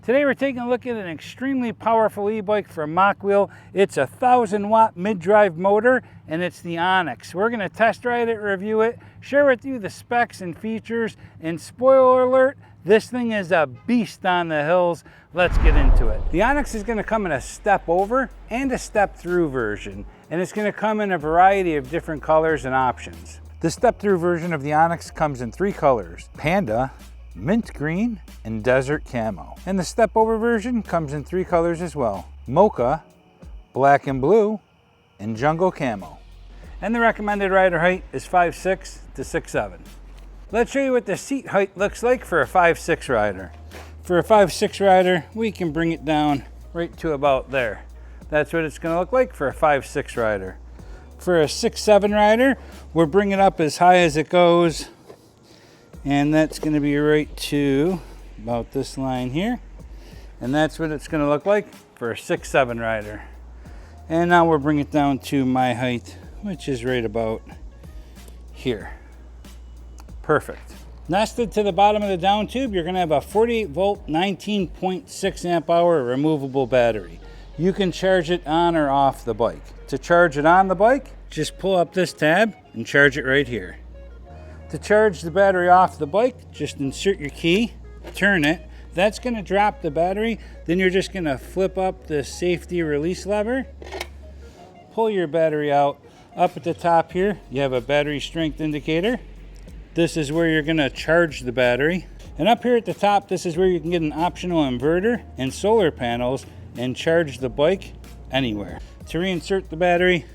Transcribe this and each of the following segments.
Today we're taking a look at an extremely powerful e-bike from Mokwheel. It's a 1,000-watt mid-drive motor, and it's the Onyx. We're going to test ride it, review it, share with you the specs and features, and spoiler alert, this thing is a beast on the hills. Let's get into it. The Onyx is going to come in a step over and a step through version, and it's going to come in a variety of different colors and options. The step through version of the Onyx comes in 3 colors: Panda, Mint Green, and Desert Camo. And the step over version comes in 3 colors as well: Mocha, Black and Blue, and Jungle Camo. And the recommended rider height is 5'6" to 6'7". Let's show you what the seat height looks like for a 5'6" rider. For a 5'6" rider, we can bring it down right to about there. That's what it's going to look like for a 5'6" rider. For a 6'7" rider, we'll bring it up as high as it goes, and that's going to be right to about this line here. And that's what it's going to look like for a 6'7" rider. And now we'll bring it down to my height, which is right about here. Perfect. Nested to the bottom of the down tube, you're going to have a 48 volt 19.6 amp hour removable battery. You can charge it on or off the bike. To charge it on the bike, just pull up this tab and charge it right here. To charge the battery off the bike, just insert your key, turn it. That's going to drop the battery. Then you're just going to flip up the safety release lever, pull your battery out. Up at the top here, you have a battery strength indicator. This is where you're going to charge the battery. And up here at the top, this is where you can get an optional inverter and solar panels and charge the bike anywhere. To reinsert the battery,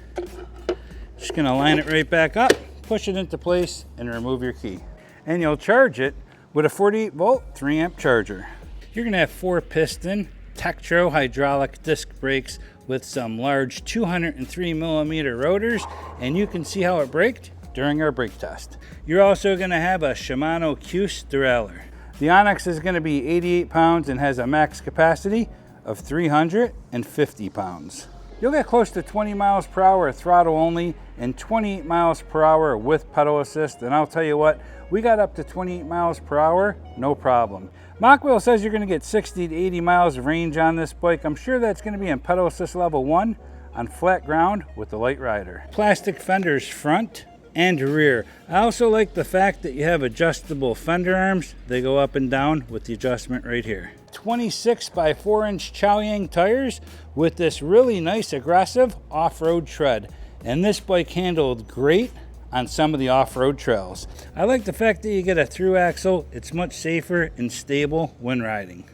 just going to line it right back up, push it into place, and remove your key. And you'll charge it with a 48 volt 3 amp charger. You're going to have 4 piston THROTTLE hydraulic disc brakes with some large 203 millimeter rotors, and you can see how it braked during our brake test. You're also going to have a Shimano Cuse derailleur. The Onyx is going to be 88 pounds and has a max capacity of 350 pounds. You'll get close to 20 miles per hour throttle only and 28 miles per hour with pedal assist. And I'll tell you what, we got up to 28 miles per hour, no problem. Mokwheel says you're going to get 60 to 80 miles of range on this bike. I'm sure that's going to be in pedal assist level 1 on flat ground with the light rider. Plastic fenders front and rear. I also like the fact that you have adjustable fender arms. They go up and down with the adjustment right here. 26 by 4-inch Chaoyang tires with this really nice aggressive off-road tread. And this bike handled great on some of the off-road trails. I like the fact that you get a through axle. It's much safer and stable when riding.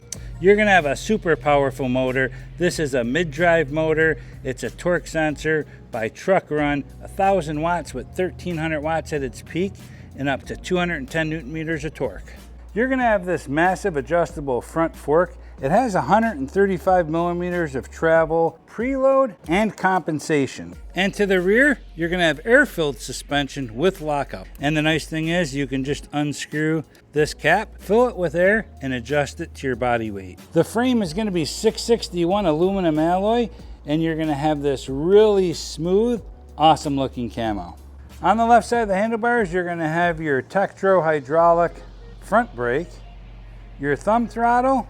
You're going to have a super powerful motor. This is a mid-drive motor. It's a torque sensor by truck run, 1,000 watts with 1,300 watts at its peak and up to 210 newton meters of torque. You're going to have this massive adjustable front fork. It has 135 millimeters of travel, preload, and compensation. And to the rear, you're going to have air-filled suspension with lockup. And the nice thing is you can just unscrew this cap, fill it with air, and adjust it to your body weight. The frame is going to be 661 aluminum alloy, and you're going to have this really smooth, awesome looking camo. On the left side of the handlebars, you're going to have your THROTTLE hydraulic front brake, your thumb throttle,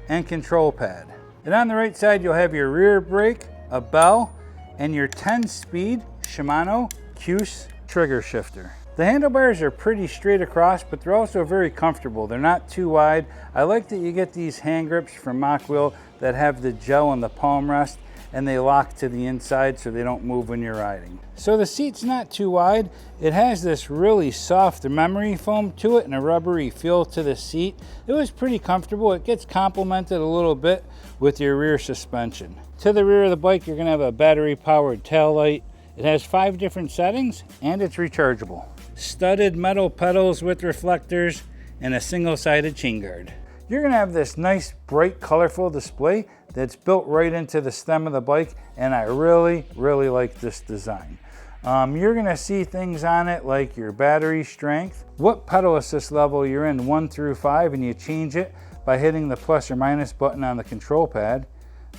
and control pad. And on the right side, you'll have your rear brake, a bell, and your 10-speed Shimano Cuse trigger shifter. The handlebars are pretty straight across, but they're also very comfortable. They're not too wide. I like that you get these hand grips from Mokwheel that have the gel on the palm rest, and they lock to the inside so they don't move when you're riding. So the seat's not too wide. It has this really soft memory foam to it and a rubbery feel to the seat. It was pretty comfortable. It gets complemented a little bit with your rear suspension. To the rear of the bike, you're gonna have a battery powered taillight. It has 5 different settings and it's rechargeable. Studded metal pedals with reflectors and a single-sided chain guard. You're gonna have this nice, bright, colorful display that's built right into the stem of the bike, and I really, really like this design. You're gonna see things on it like your battery strength, what pedal assist level you're in 1 through 5, and you change it by hitting the plus or minus button on the control pad,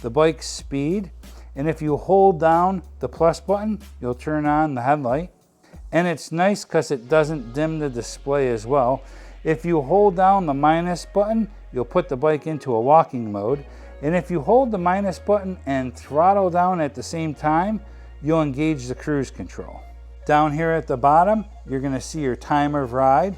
the bike's speed, and if you hold down the plus button, you'll turn on the headlight. And it's nice because it doesn't dim the display as well. If you hold down the minus button, you'll put the bike into a walking mode. And if you hold the minus button and throttle down at the same time, you'll engage the cruise control. Down here at the bottom, you're going to see your time of ride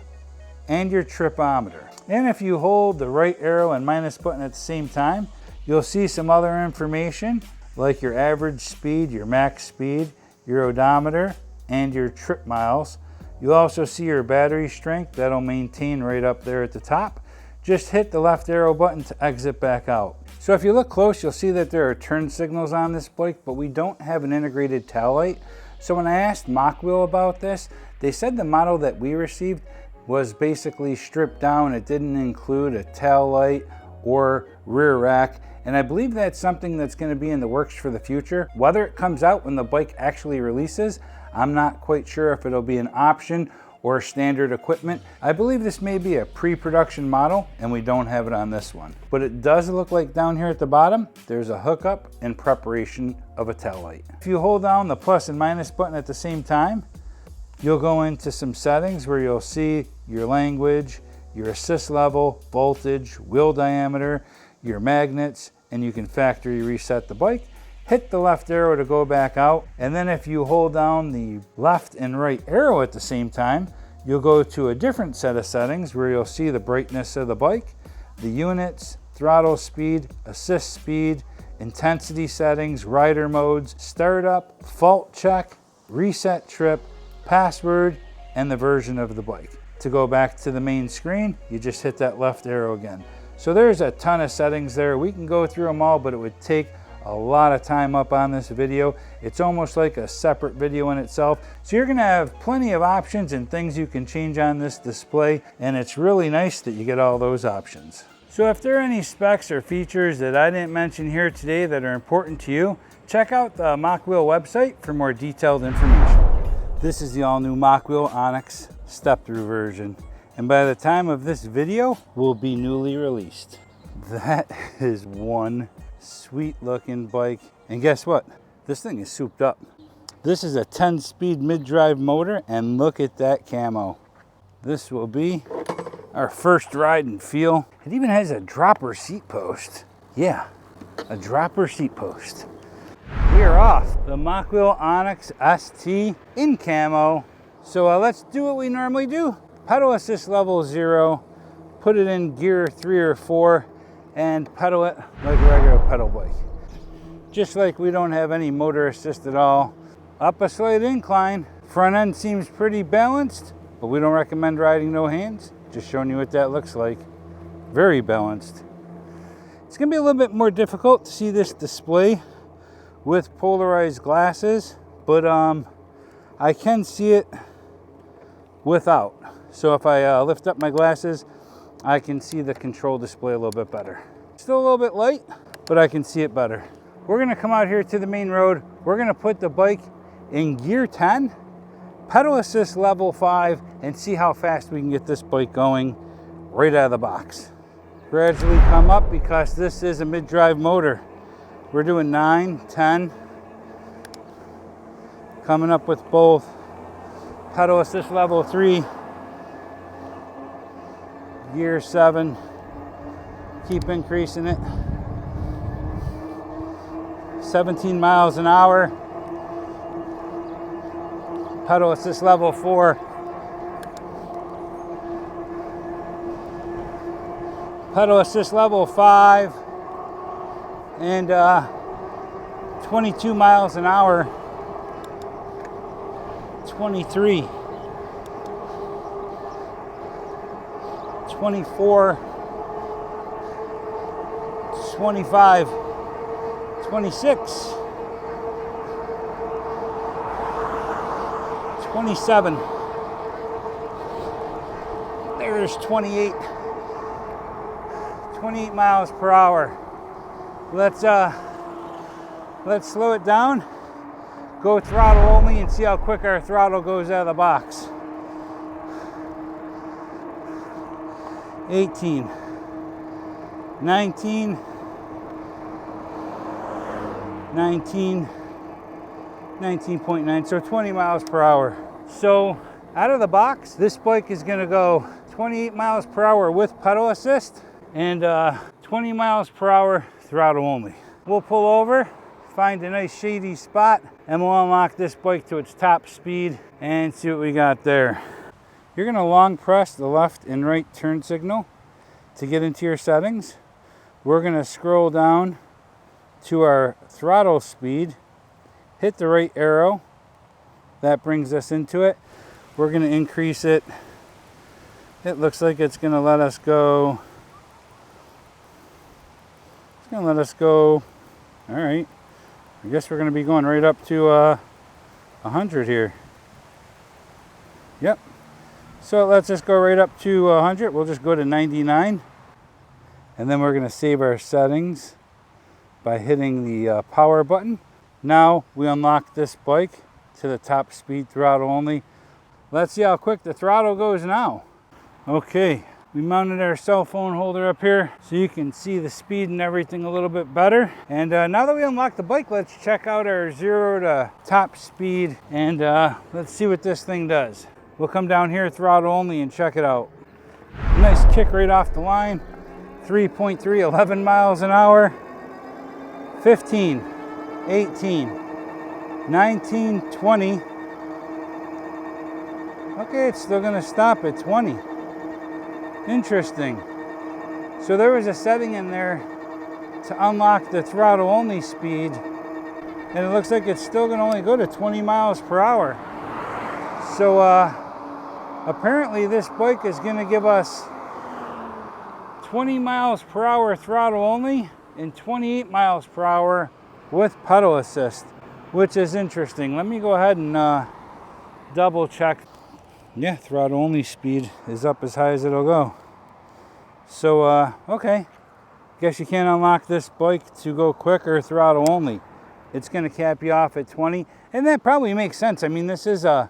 and your tripometer. And if you hold the right arrow and minus button at the same time, you'll see some other information like your average speed, your max speed, your odometer, and your trip miles. You'll also see your battery strength. That'll maintain right up there at the top. Just hit the left arrow button to exit back out. So if you look close, you'll see that there are turn signals on this bike, but we don't have an integrated tail light. So when I asked Mokwheel about this, they said the model that we received was basically stripped down. It didn't include a tail light or rear rack. And I believe that's something that's going to be in the works for the future. Whether it comes out when the bike actually releases, I'm not quite sure if it'll be an option or standard equipment. I believe this may be a pre-production model and we don't have it on this one. But it does look like down here at the bottom, there's a hookup in preparation of a tail light. If you hold down the plus and minus button at the same time, you'll go into some settings where you'll see your language, your assist level, voltage, wheel diameter, your magnets, and you can factory reset the bike. Hit the left arrow to go back out, and then if you hold down the left and right arrow at the same time, you'll go to a different set of settings where you'll see the brightness of the bike, the units, throttle speed, assist speed, intensity settings, rider modes, startup, fault check, reset trip, password, and the version of the bike. To go back to the main screen, you just hit that left arrow again. So there's a ton of settings there. We can go through them all, but it would take a lot of time up on this video. It's almost like a separate video in itself. So you're gonna have plenty of options and things you can change on this display, and it's really nice that you get all those options. So if there are any specs or features that I didn't mention here today that are important to you, check out the Mokwheel website for more detailed information. This is the all-new Mokwheel Onyx step-through version, and by the time of this video, will be newly released. That is one sweet looking bike, and guess what? This thing is souped up. This is a 10-speed mid-drive motor, and look at that camo. This will be our first ride and feel. It even has a dropper seat post. Yeah, a dropper seat post. We are off. The Mokwheel Onyx ST in camo. So let's do what we normally do. Pedal assist level 0, put it in gear 3 or 4, and pedal it like a regular pedal bike. Just like we don't have any motor assist at all. Up a slight incline. Front end seems pretty balanced, but we don't recommend riding no hands. Just showing you what that looks like. Very balanced. It's gonna be a little bit more difficult to see this display with polarized glasses, but I can see it without. So if I lift up my glasses, I can see the control display a little bit better. Still a little bit light, but I can see it better. We're gonna come out here to the main road. We're gonna put the bike in gear 10, pedal assist level 5, and see how fast we can get this bike going right out of the box. Gradually come up because this is a mid-drive motor. We're doing 9, 10, coming up with both pedal assist level 3, gear 7, keep increasing it. 17 miles an hour, pedal assist level 4, pedal assist level 5, and 22 miles an hour, 23, 24, 25, 26, 27, there's 28, 28 miles per hour. Let's slow it down, go throttle only, and see how quick our throttle goes out of the box. 18, 19, 19, 19.9, so 20 miles per hour. So out of the box, this bike is gonna go 28 miles per hour with pedal assist and 20 miles per hour throttle only. We'll pull over, find a nice shady spot, and we'll unlock this bike to its top speed and see what we got there. You're gonna long press the left and right turn signal to get into your settings. We're gonna scroll down to our throttle speed, hit the right arrow. That brings us into it. We're gonna increase it. It looks like it's gonna let us go. It's gonna let us go. All right. I guess we're gonna be going right up to 100 here. Yep. So it lets us go right up to 100. We'll just go to 99. And then we're gonna save our settings by hitting the power button. Now we unlock this bike to the top speed throttle only. Let's see how quick the throttle goes now. Okay, we mounted our cell phone holder up here so you can see the speed and everything a little bit better. And now that we unlocked the bike, let's check out our 0 to top speed and let's see what this thing does. We'll come down here, throttle only, and check it out. Nice kick right off the line. 3.3, 11 miles an hour. 15, 18, 19, 20. Okay, it's still gonna stop at 20. Interesting. So there was a setting in there to unlock the throttle only speed, and it looks like it's still gonna only go to 20 miles per hour. So apparently this bike is gonna give us 20 miles per hour throttle only and 28 miles per hour with pedal assist, which is interesting. Let me go ahead and double check. Yeah, throttle only speed is up as high as it'll go. So, okay. Guess you can't unlock this bike to go quicker throttle only. It's gonna cap you off at 20, and that probably makes sense. I mean, this is a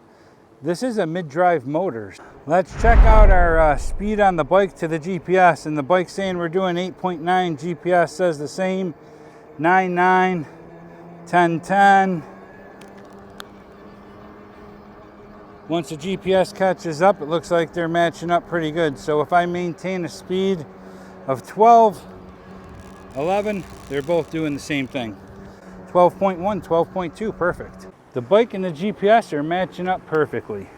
mid-drive motor. Let's check out our speed on the bike to the GPS, and the bike's saying we're doing 8.9, GPS says the same, 9.9, 10.10. Once the GPS catches up, it looks like they're matching up pretty good. So if I maintain a speed of 12, 11, they're both doing the same thing. 12.1, 12.2, perfect. The bike and the GPS are matching up perfectly.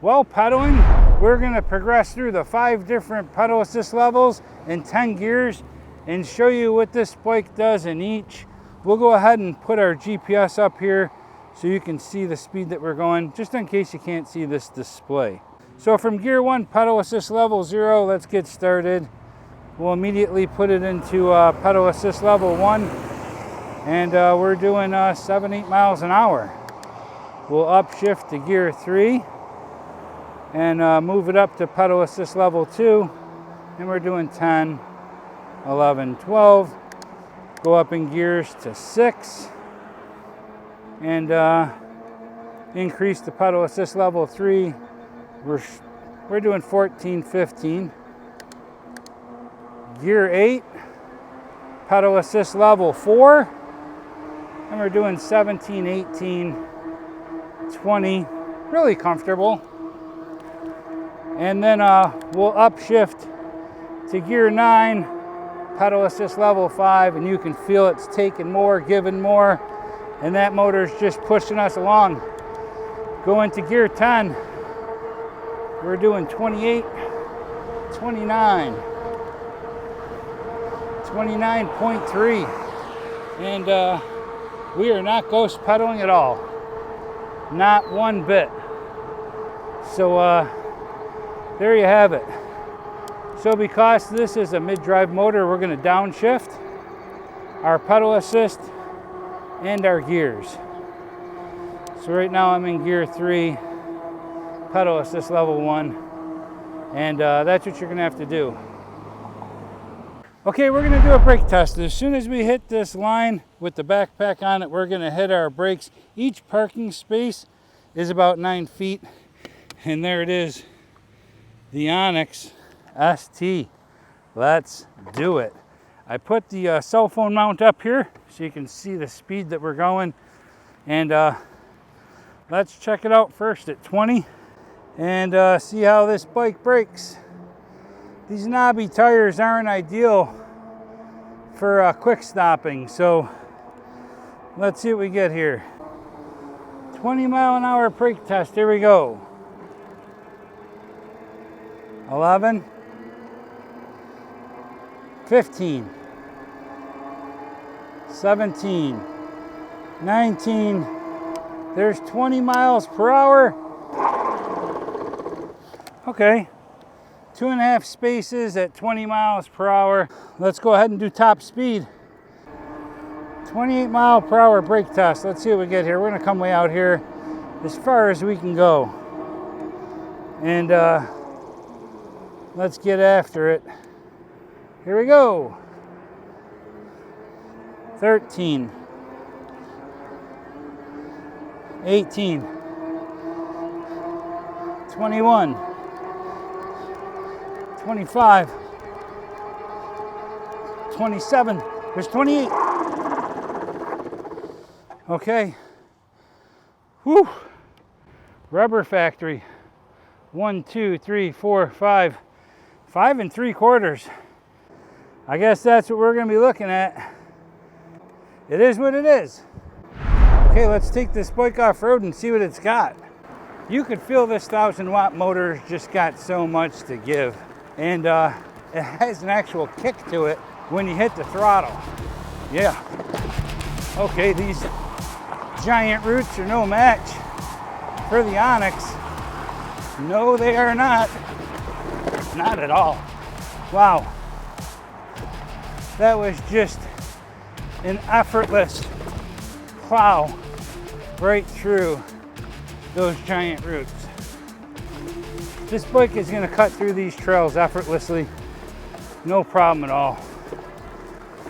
While pedaling, we're gonna progress through the 5 different pedal assist levels and 10 gears and show you what this bike does in each. We'll go ahead and put our GPS up here so you can see the speed that we're going, just in case you can't see this display. So from gear 1, pedal assist level 0, let's get started. We'll immediately put it into pedal assist level 1, and we're doing 7-8 miles an hour. We'll upshift to gear 3 and move it up to pedal assist level 2, and we're doing 10, 11, 12. Go up in gears to 6 and increase the pedal assist level 3. We're doing 14, 15. Gear 8, pedal assist level 4, and we're doing 17, 18, 20, really comfortable. And then we'll upshift to gear 9, pedal assist level 5, and you can feel it's taking more, giving more, and that motor's just pushing us along. Go into gear 10, we're doing 28, 29, 29.3, and we are not ghost pedaling at all, not one bit. So there you have it. So because this is a mid-drive motor, we're going to downshift our pedal assist and our gears. So right now I'm in gear 3, pedal assist level 1, and that's what you're going to have to do. Okay, we're going to do a brake test. As soon as we hit this line with the backpack on it, we're going to hit our brakes. Each parking space is about 9 feet, and there it is, the Onyx ST. Let's do it. I put the cell phone mount up here so you can see the speed that we're going, and let's check it out first at 20 and see how this bike brakes. these knobby tires aren't ideal for quick stopping. So let's see what we get here. 20-mile-an-hour brake test. Here we go. 11, 15, 17, 19. There's 20 miles per hour. Okay, 2.5 spaces at 20 miles per hour. Let's go ahead and do top speed. 28-mile-per-hour brake test. Let's see what we get here. We're gonna come way out here as far as we can go. And let's get after it. Here we go. 13, 18, 21, 25, 27, there's 28. Okay. Whew. Rubber factory. 1, 2, 3, 4, 5. 5 3/4. I guess that's what we're going to be looking at. It is what it is. Okay, let's take this bike off-road and see what it's got. You could feel this 1,000-watt motor just got so much to give. And it has an actual kick to it when you hit the throttle. Yeah. Okay, these giant roots are no match for the Onyx. No, they are not. Not at all. Wow. That was just an effortless plow right through those giant roots. This bike is going to cut through these trails effortlessly. No problem at all.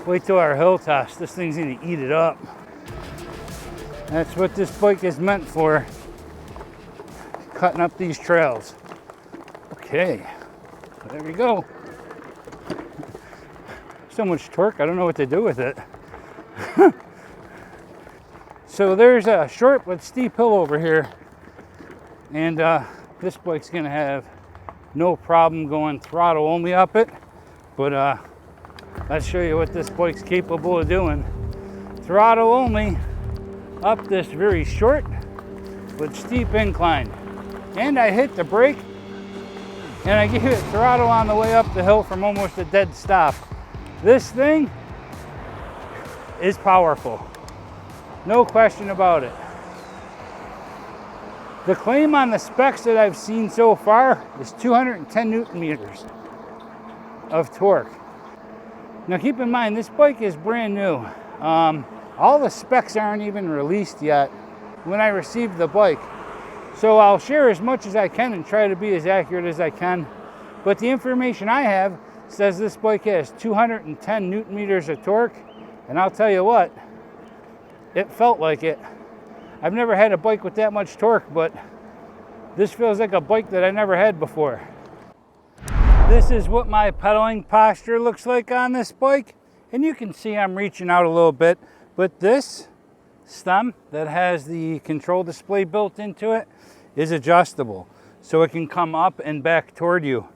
Wait till our hill test. This thing's going to eat it up. That's what this bike is meant for. Cutting up these trails. Okay. There we go. So much torque, I don't know what to do with it. So there's a short but steep hill over here. And this bike's gonna have no problem going throttle only up it. But let's show you what this bike's capable of doing. Throttle only up this very short but steep incline. And I hit the brake and I gave it throttle on the way up the hill from almost a dead stop. This thing is powerful. No question about it. The claim on the specs that I've seen so far is 210 Newton meters of torque. Now keep in mind, this bike is brand new. All the specs aren't even released yet when I received the bike. So I'll share as much as I can and try to be as accurate as I can. But the information I have says this bike has 210 Newton meters of torque. And I'll tell you what, it felt like it. I've never had a bike with that much torque, but this feels like a bike that I never had before. This is what my pedaling posture looks like on this bike. And you can see I'm reaching out a little bit, but this stem that has the control display built into it is adjustable. So it can come up and back toward you.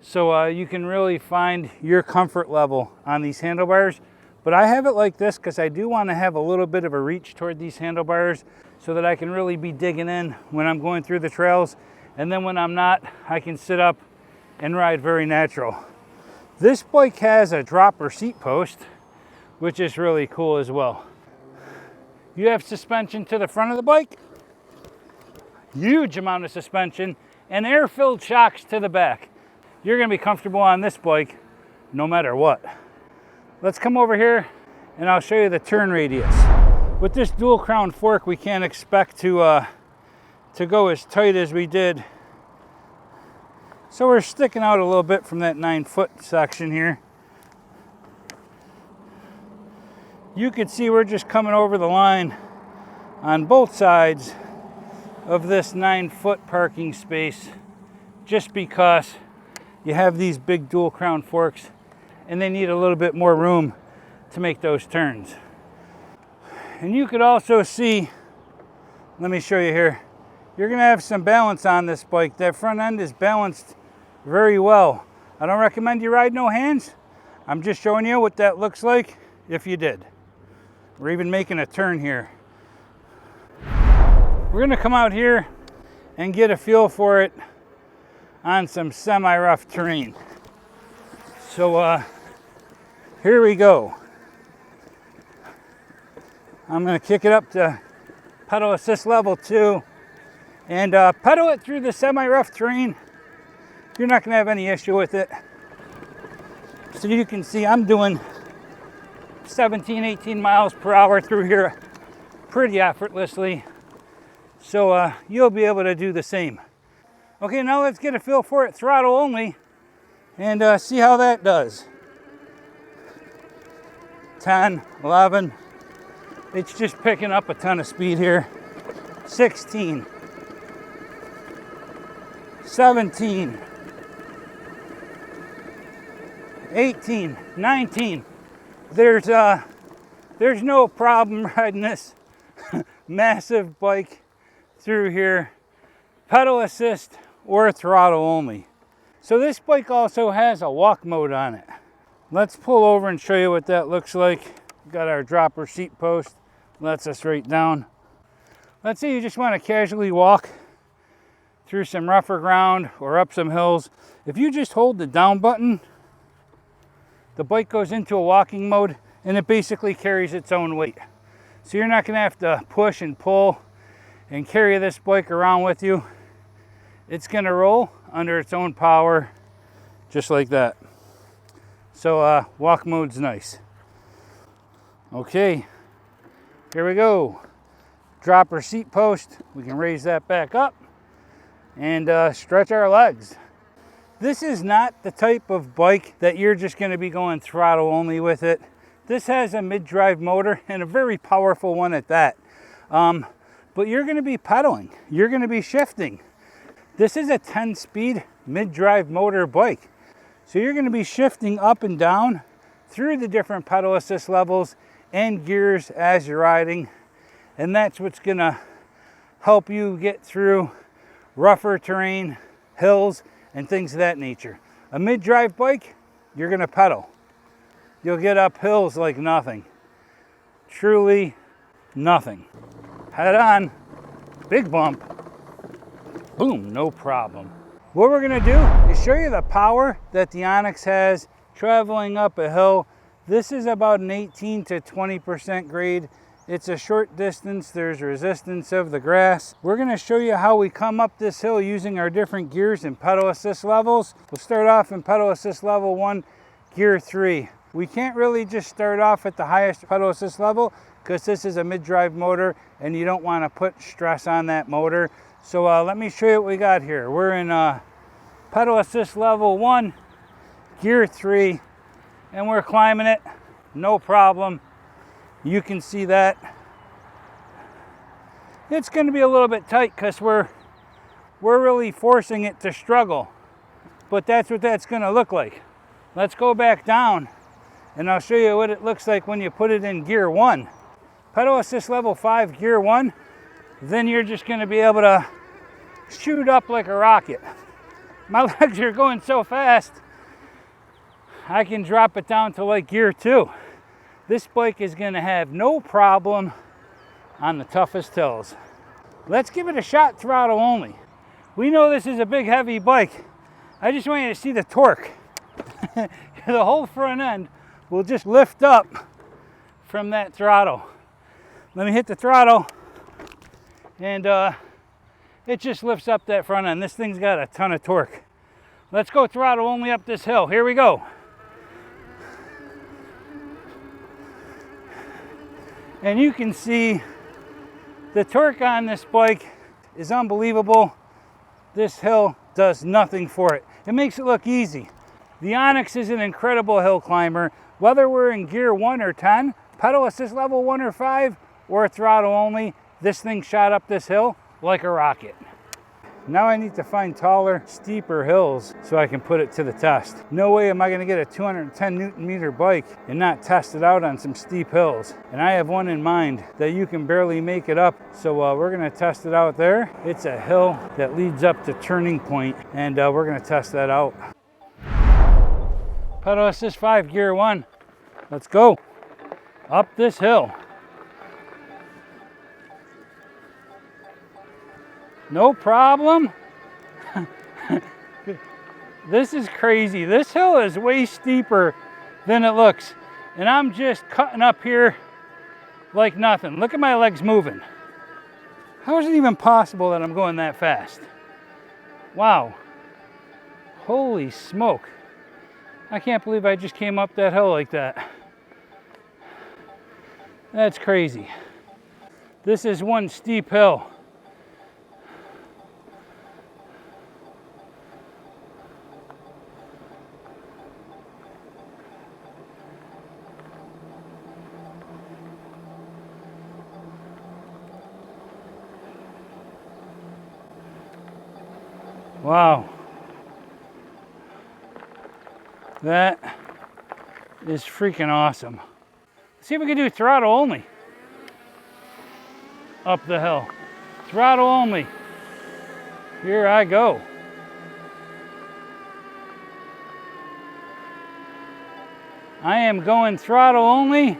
So you can really find your comfort level on these handlebars. But I have it like this because I do want to have a little bit of a reach toward these handlebars so that I can really be digging in when I'm going through the trails. And then when I'm not, I can sit up and ride very natural. This bike has a dropper seat post, which is really cool as well. You have suspension to the front of the bike, huge amount of suspension, and air-filled shocks to the back. You're going to be comfortable on this bike no matter what. Let's come over here and I'll show you the turn radius. With this dual crown fork, we can't expect to go as tight as we did. So we're sticking out a little bit from that 9-foot section here. You can see we're just coming over the line on both sides of this 9-foot parking space just because you have these big dual crown forks and they need a little bit more room to make those turns. And you could also see, let me show you here, you're gonna have some balance on this bike. That front end is balanced very well. I don't recommend you ride no hands. I'm just showing you what that looks like if you did. We're even making a turn here. We're gonna come out here and get a feel for it on some semi-rough terrain. So here we go. I'm gonna kick it up to pedal assist level 2 and pedal it through the semi-rough terrain. You're not gonna have any issue with it. So you can see I'm doing 17, 18 miles per hour through here pretty effortlessly. So you'll be able to do the same. Okay, now let's get a feel for it throttle only and see how that does. 10, 11. It's just picking up a ton of speed here. 16, 17, 18, 19. There's no problem riding this massive bike through here, pedal assist or throttle only. So this bike also has a walk mode on it. Let's pull over and show you what that looks like. We've got our dropper seat post, lets us right down. Let's say you just want to casually walk through some rougher ground or up some hills. If you just hold the down button, the bike goes into a walking mode and it basically carries its own weight. So you're not going to have to push and pull and carry this bike around with you. It's going to roll under its own power, just like that. So walk mode's nice. Okay, here we go. Dropper seat post. We can raise that back up and stretch our legs. This is not the type of bike that you're just going to be going throttle only with it. This has a mid-drive motor and a very powerful one at that. But you're going to be pedaling. You're going to be shifting. This is a 10-speed mid-drive motor bike. So you're going to be shifting up and down through the different pedal assist levels and gears as you're riding. And that's what's going to help you get through rougher terrain, hills, and things of that nature. A mid-drive bike, you're going to pedal. You'll get up hills like nothing. Truly nothing. Head on, big bump, boom, no problem. What we're gonna do is show you the power that the Onyx has traveling up a hill. This is about an 18 to 20% grade. It's a short distance, there's resistance of the grass. We're gonna show you how we come up this hill using our different gears and pedal assist levels. We'll start off in pedal assist level 1, gear 3. We can't really just start off at the highest pedal assist level because this is a mid-drive motor and you don't want to put stress on that motor. So let me show you what we got here. We're in pedal assist level 1, gear 3, and we're climbing it, no problem. You can see that. It's going to be a little bit tight because we're really forcing it to struggle, but that's what that's going to look like. Let's go back down and I'll show you what it looks like when you put it in gear 1. Pedal assist level 5, gear 1, then you're just going to be able to shoot up like a rocket. My legs are going so fast, I can drop it down to like gear 2. This bike is going to have no problem on the toughest hills. Let's give it a shot throttle only. We know this is a big heavy bike. I just want you to see the torque. The whole front end will just lift up from that throttle. Let me hit the throttle and it just lifts up that front end. This thing's got a ton of torque. Let's go throttle only up this hill. Here we go. And you can see the torque on this bike is unbelievable. This hill does nothing for it. It makes it look easy. The Onyx is an incredible hill climber. Whether we're in gear 1 or 10, pedal assist level 1 or 5, or throttle only, this thing shot up this hill like a rocket. Now I need to find taller, steeper hills so I can put it to the test. No way am I going to get a 210 Newton meter bike and not test it out on some steep hills. And I have one in mind that you can barely make it up. So we're going to test it out there. It's a hill that leads up to Turning Point, and we're going to test that out. Pedal assist 5, gear 1. Let's go up this hill. No problem. This is crazy. This hill is way steeper than it looks. And I'm just cutting up here like nothing. Look at my legs moving. How is it even possible that I'm going that fast? Wow. Holy smoke. I can't believe I just came up that hill like that. That's crazy. This is one steep hill. Wow. That is freaking awesome. Let's see if we can do throttle only up the hill. Throttle only. Here I go. I am going throttle only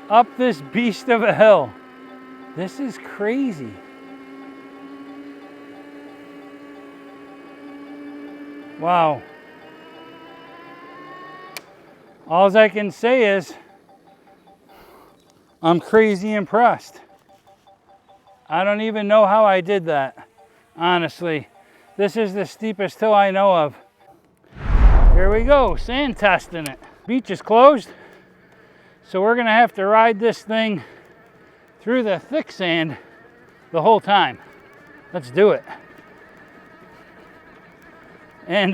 up this beast of a hill. This is crazy. Wow. All I can say is I'm crazy impressed. I don't even know how I did that, honestly. This is the steepest hill I know of. Here we go, sand testing it. Beach is closed, so we're gonna have to ride this thing through the thick sand the whole time. Let's do it. And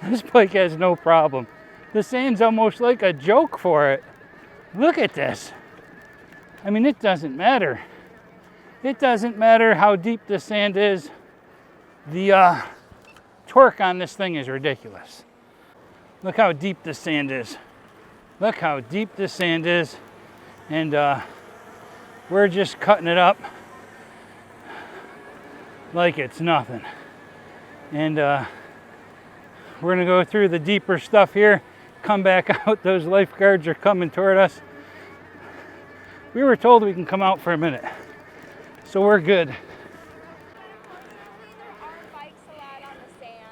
this bike has no problem. The sand's almost like a joke for it. Look at this. I mean, it doesn't matter. It doesn't matter how deep the sand is. The torque on this thing is ridiculous. Look how deep this sand is. Look how deep this sand is. And we're just cutting it up like it's nothing. And we're gonna go through the deeper stuff here, come back out. Those lifeguards are coming toward us. We were told we can come out for a minute, so we're good. Our bike's allowed on the sand.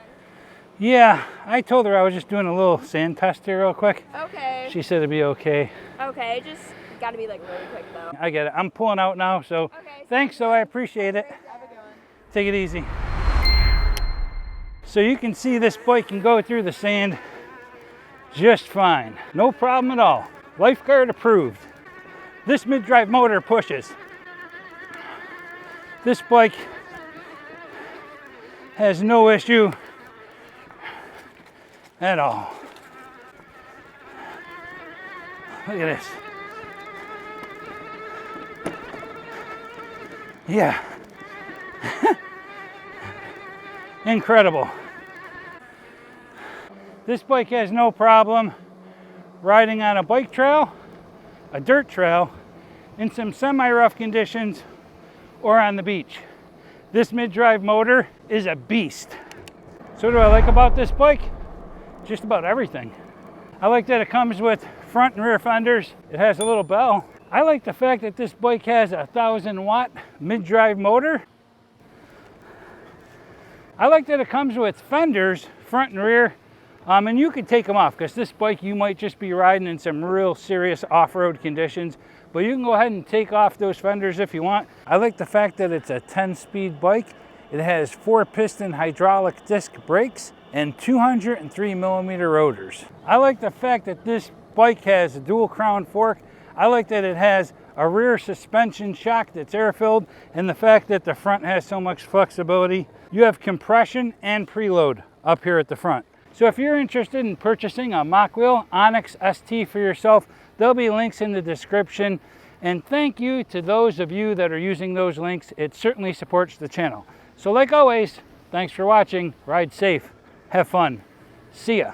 Yeah, I told her I was just doing a little sand test here real quick. Okay. She said it'd be okay. Okay, just gotta be like really quick though. I get it. I'm pulling out now, so Okay, thanks, though. I appreciate it. Have a good one. Take it easy. So you can see this bike can go through the sand just fine. No problem at all. Lifeguard approved. This mid-drive motor pushes. This bike has no issue at all. Look at this. Yeah. Incredible. This bike has no problem riding on a bike trail, a dirt trail, in some semi-rough conditions, or on the beach. This mid-drive motor is a beast. So what do I like about this bike? Just about everything. I like that it comes with front and rear fenders. It has a little bell. I like the fact that this bike has a 1,000-watt mid-drive motor. I like that it comes with fenders, front and rear, and you can take them off because this bike you might just be riding in some real serious off-road conditions, but you can go ahead and take off those fenders if you want. I like the fact that it's a 10-speed bike. It has 4-piston hydraulic disc brakes and 203mm rotors. I like the fact that this bike has a dual crown fork. I like that it has a rear suspension shock that's air-filled, and the fact that the front has so much flexibility. You have compression and preload up here at the front. So if you're interested in purchasing a Mokwheel Onyx ST for yourself, there'll be links in the description. And thank you to those of you that are using those links. It certainly supports the channel. So like always, thanks for watching. Ride safe. Have fun. See ya.